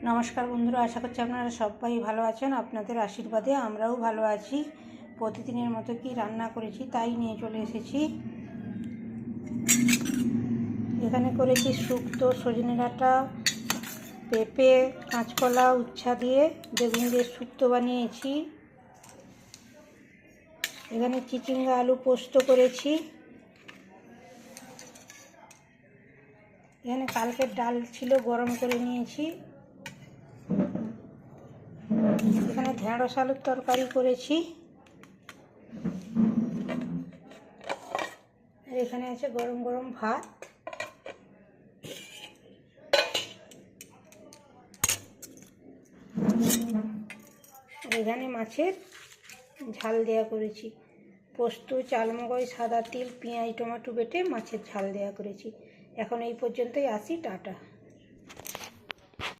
নমস্কার বন্ধুরা, আশা করছি আপনারা সবাই ভালো আছেন। আপনাদের আশীর্বাদে আমরাও ভালো আছি। প্রতিদিনের মতো কি রান্না করেছি তাই নিয়ে চলে এসেছি। এখানে করেছি শুক্তো, সজনে ডাঁটা, পেঁপে, কাঁচকলা, উচ্ছা দিয়ে বেগুন দিয়ে শুক্তো বানিয়েছি। এখানে চিচিঙ্গা আলু পোস্ত করেছি। এখানে কালকের ডাল ছিল, গরম করে নিয়েছি। এখানে ঢেঁড়স আলুর তরকারি করেছি। আর এখানে আছে গরম গরম ভাত। এখানে মাছের ঝাল দেওয়া করেছি। পোস্ত, চালমগজ, সাদা তিল, পেঁয়াজ, টমেটো বেটে মাছের ঝাল দেওয়া করেছি। এখন এই পর্যন্তই, আসি, টাটা।